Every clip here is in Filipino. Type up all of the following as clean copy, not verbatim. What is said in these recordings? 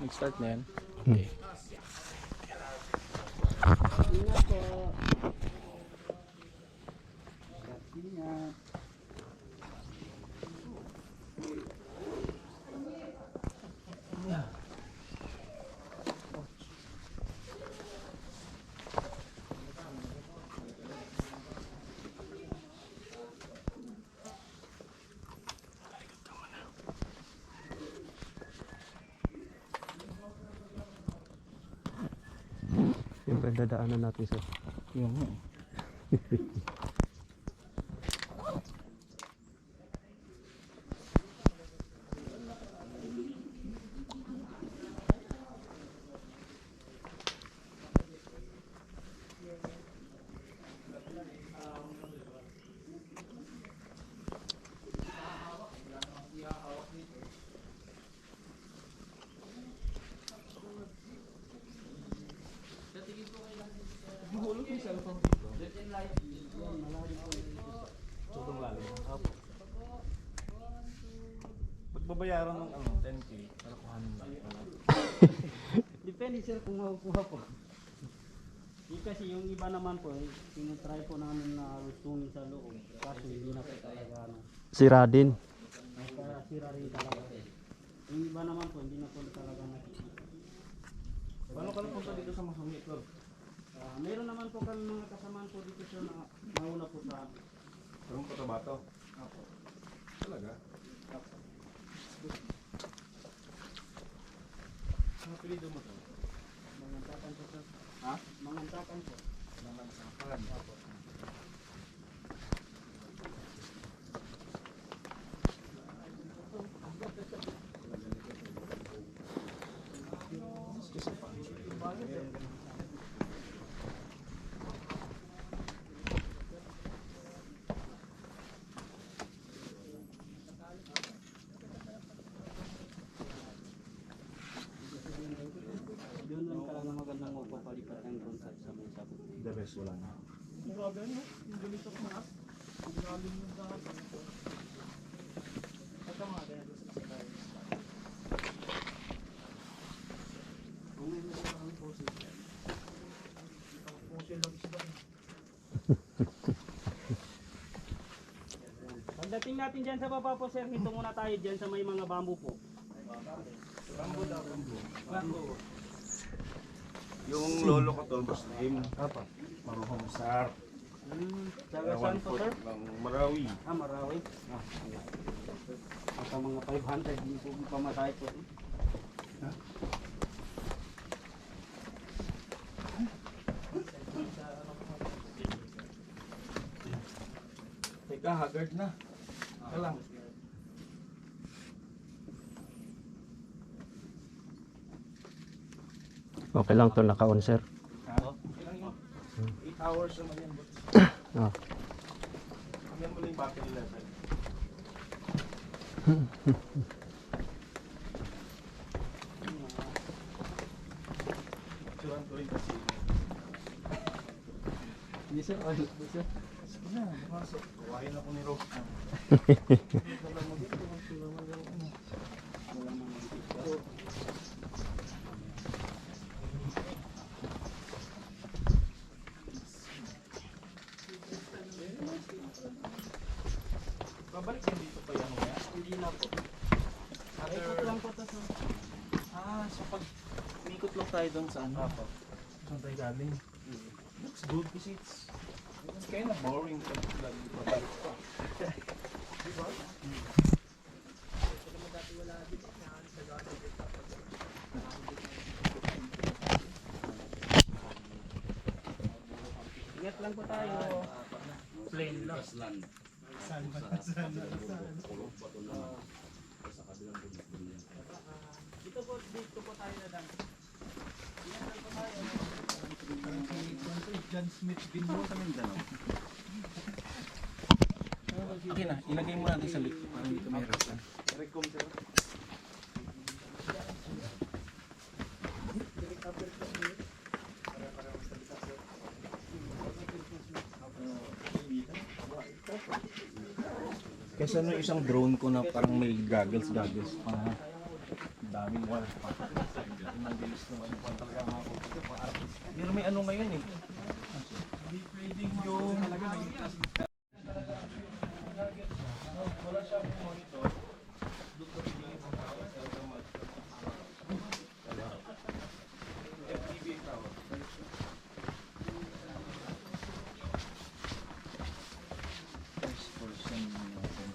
Nag-start na yan. Okay. Ingat po. Ingat. Yung dadaanan natin sir. Yung Pagbabayaran ng 10K para kuhanin mo. Depende sir kung makukuha po. Yung kasi yung iba naman po, tinutry po namin na lustungin sa loob. Kaso hindi na po talaga ano. Sira din. Sira rin talaga. Yung iba naman po, hindi na po talaga nakikita. Paano ka napunta dito sa Masumi Club? Mayroon naman po kami mga kasamaan po dito sir na nauna po sa From Cotabato? Apo. Talaga? Apo. Ano pilido mo to? Mangantakan po sir. Ha? Mangantakan po. Nangansakan. Apo. Doon lang talaga magandang magpapalipat ng contact sa may sabot. The rest wala na. Grabe no? Yung galit ako na. Ang galing yung dahat. Ito mga ganyan sa sakay. Kung may mga ang process. Kung sila isda. Pagdating natin dyan sa baba po sir, hinto muna tayo dyan sa may mga bamboo po. Rambo daw, Rambo. Yung lolo ko to, Muslim. Apa? Maruhong Sar. Taga saan po sir? Ng Marawi. Marawi. At ang mga 500, hindi po pamatay po. Teka, haggard na. Teka lang. Okay lang to naka-on sir. Ha? Okay lang yun. 8 hours naman yan. Oh. Yan mo lang yung battery level. Picturean ko rin kasi. Hindi sir, oil po sir. Sige na, pumasok. Kuhain ako ni Rose. Wala mga picture. Babalik yan dito pa yan nga? Hindi na po. Ikot lang po to sir. So pag umikot lang tayo doon sa ano? Saan tayo galing? Looks good kasi it's kind of boring pag lagi pabalik pa. Diba? Ingat lang po tayo. Plain lang. Saan ba? Saan? Dito po tayo na lang. Ingat lang po tayo. John Smith din mo sa Mindanao. Okay na, ilagay mo natin sa likod para hindi ka mahirapan. Recom sir. Kesa no isang drone ko na parang may goggles pa. Daming wala pa. Ang bilis nung ano pa talaga mga kulto. Pero may ano ngayon eh. Yung wala siyang monitor. Doon ko rin yung FTV tawag. First person natin.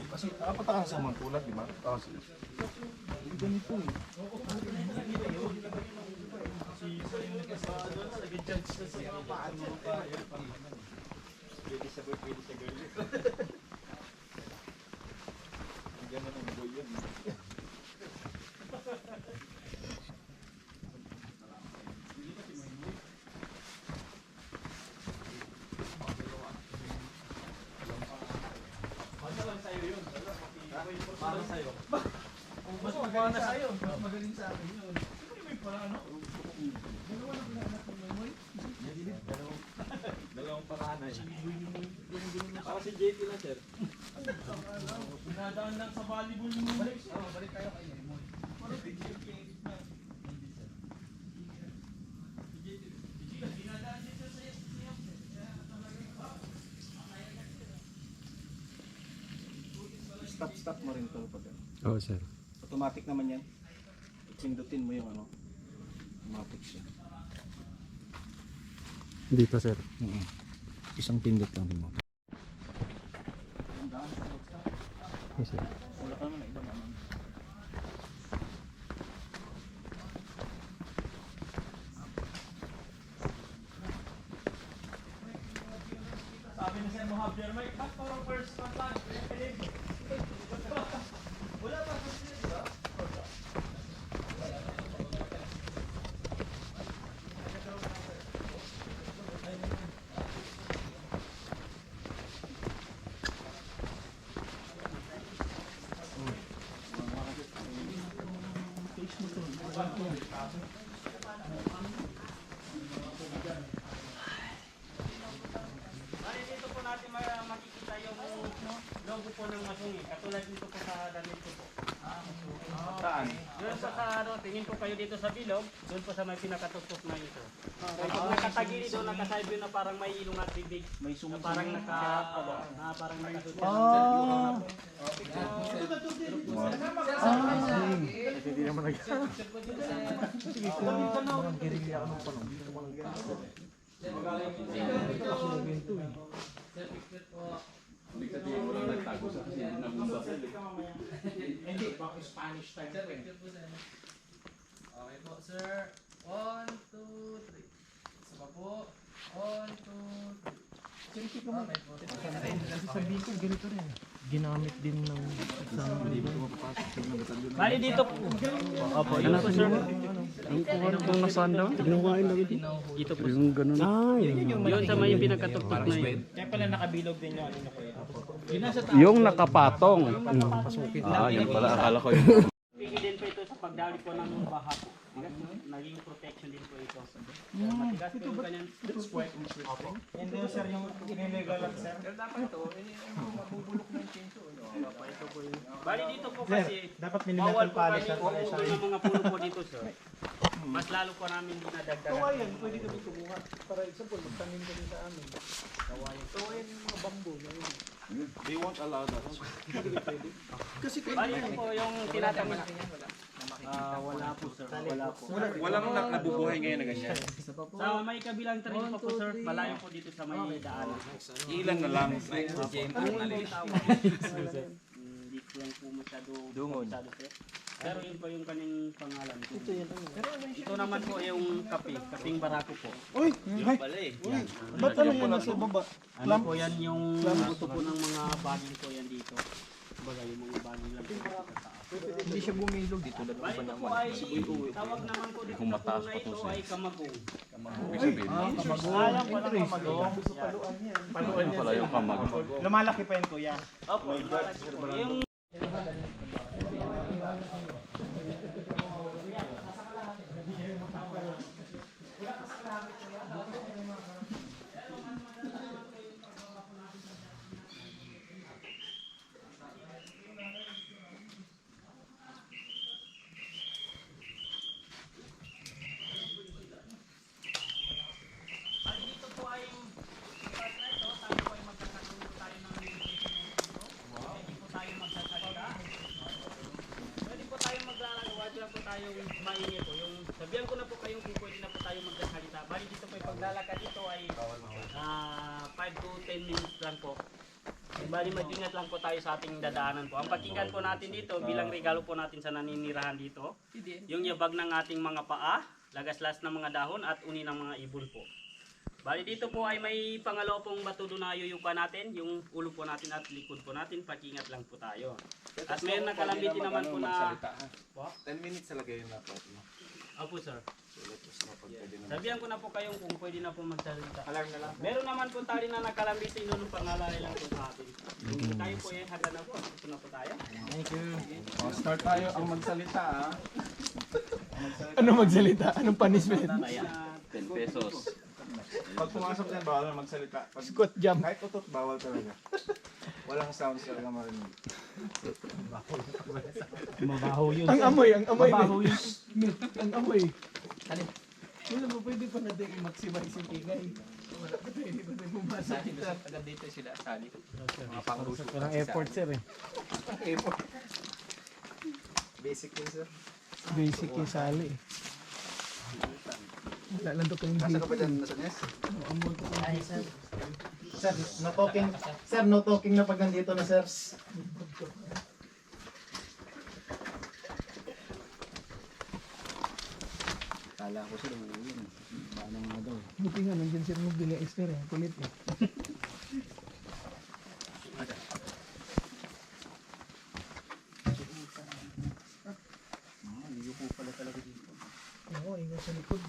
Kasi napatakan sa mga tulad, di ba? Kasi ganito eh. Mas maganda sa'yo. Magaling sa akin yun. Siyempre may para ano? Dalawa na pinaanak ng memory. Dalawang paranay. Para si JT lang, sir. Pinadaan lang sa volleyball yung memory. Balik tayo kay memory. Parang picture kaya na. Dinadaan dito sa stop mo rin ito pag Oo, sir. automatic naman yan. Pindutin mo yung ano. Automatic siya. Dito, sir. Isang pindot lang din mo. Oo, sir. Wala ka naman iba naman. Sabi na sir mo have your mic. Ba't parang first contact? Wala pa sa sila, di ba? Bali dito po natin makikita yung logo po ng Masungi. Katulad dito po sa damit ko po. Saan? Doon sa ano, tingin po kayo dito sa bilog, doon po sa may pinakatuktok na ito. Kaya pag nakatagili doon, nakasabi na parang may ilong at bibig. May Na sumot. parang parang nakatutok. Hindi naman nag... Sige, kung parang girilya ka nung panong. Dito ko lang ganito. Hindi, baka Spanish time po eh. Okay po, sir. 1, 2, 3. Isa pa po. 1, 2, 3. Sige, ko mo. Kasi sa Bicol, ganito rin. Ginamit din ng exam. Hindi mo mapapasok ng batalyon. Bali dito po. Opo, yun po sir. Ang kuhan kung nasaan daw? Ginawain daw ito. Dito po. Yung ganun. Ah, Yun sa may pinakatuktok na yun. Kaya pala nakabilog din yung ano ko. Yun nasa yung nakapatong. Ah, yan pala. Akala ko yun. Pigi din po ito sa pagdali po ng baha po. Naging protection din po ito. Matigas po yung kanyang... That's quite interesting. And then sir, yung inilegal lang sir. Pero dapat ito, mabubulok na yung chinso. Bali dito po kasi Dapat bawal po kami uuwi ng mga puno po dito sir. Mas lalo po namin dinadagdagan. Kawayan, pwede kami kumuha. Para example, magtanim kami sa amin. Kawayan yung mga bamboo. They won't allow that. Kasi Bali ito po yung tinatamit. Wala po sir. Wala po. Walang nabubuhay ngayon na ganyan. Sa may kabilang trail pa po sir, malayo po dito sa may daanan. Ilan na lang. Hindi ko lang po masyado Dungon. masyado sir. Pero yun po yung kanyang pangalan. Ito naman po yung kape, kaping barako po. uy, ba't ano yan nasa baba? Ano po yan yung gusto po ng mga baging po yan dito. Baga yung mga baging lang po sa taas. Hindi siya bumilog dito. Bali ito po ay, tawag naman po dito sa puno na ito ay kamagong. Ibig sabihin. Alam ko lang kamagong. Paluan Yan pala yung kamag. Lumalaki pa yan kuya. Opo, yung tayong maingay po, yung sabihan ko na po kayong kung pwede na po tayo magkasalita. Bali dito po yung paglalakad dito ay 5 to 10 minutes lang po. Bali mag-ingat lang po tayo sa ating dadaanan po. Ang pakinggan po natin dito bilang regalo po natin sa naninirahan dito, yung yabag ng ating mga paa, lagaslas ng mga dahon at uni ng mga ibon po. Bali dito po ay may pangalawa pong bato doon na yuyupa natin, yung ulo po natin at likod po natin, pakingat lang po tayo. At mayroon na kalambitin naman po na... Po? 10 minutes talaga yun na po. Opo sir. Tapos na pag pwede na. Sabihan ko na po kayong kung pwede na po magsalita. Alarm na lang. Meron naman po tayo na nakalambitin noon ng pangalalay lang po sa atin. Kung tayo po yung hagdan na po, ito na po tayo. Thank you. Start tayo ang magsalita ah. Ano magsalita? Anong punishment? 10 pesos. Pag pumasok yan, bawal na magsalita. Pag, Squat jump. kahit utot, bawal talaga. Walang sounds talaga marinig. Mabaho yun. Ang amoy, ang amoy. Mabaho yun. Ang amoy. Wala mo pwede pa natin i-maximize yung ingay. Wala pa pwede pa natin pumasok kita. Agad dito sila sali. Mga pang-ruso. Parang effort sir eh. Effort. Basic yun sir. Basic yung sali eh. Wala lang to kayong Nasa ka ba dyan? Nasa Nes? Ay, sir. Sir, no talking. Sir, no talking na pag nandito na sir. Kala ko sir, yun. Paano nga daw. Buti nga nandiyan sir mo bila Esther eh. Kulit eh. Liyuko pala talaga dito. Oo, ingat sa likod.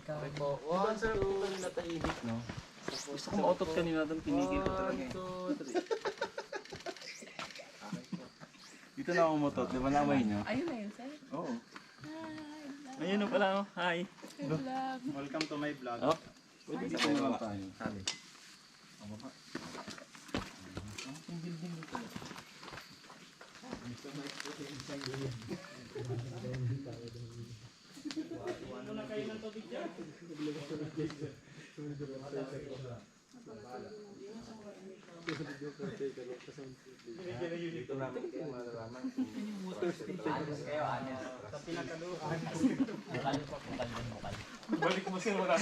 Okay po. Diba, ang sarap ito nila tahimik, no? Gusto ko mautot kanina doon, pinigil ko talaga eh. 1, 2, 3. Dito na ako umutot, di ba namay niyo? Ayun na yun, sir. Oo. Hi, Ayun na pala, oh. Hi. vlog. Welcome to my vlog. Oh, pwede dito na lang tayo. Sabi. Ang baba. Yung building dito. Muna kayo ng tubig dyan. Sa pinakaluhan. Balik mo siya, wala.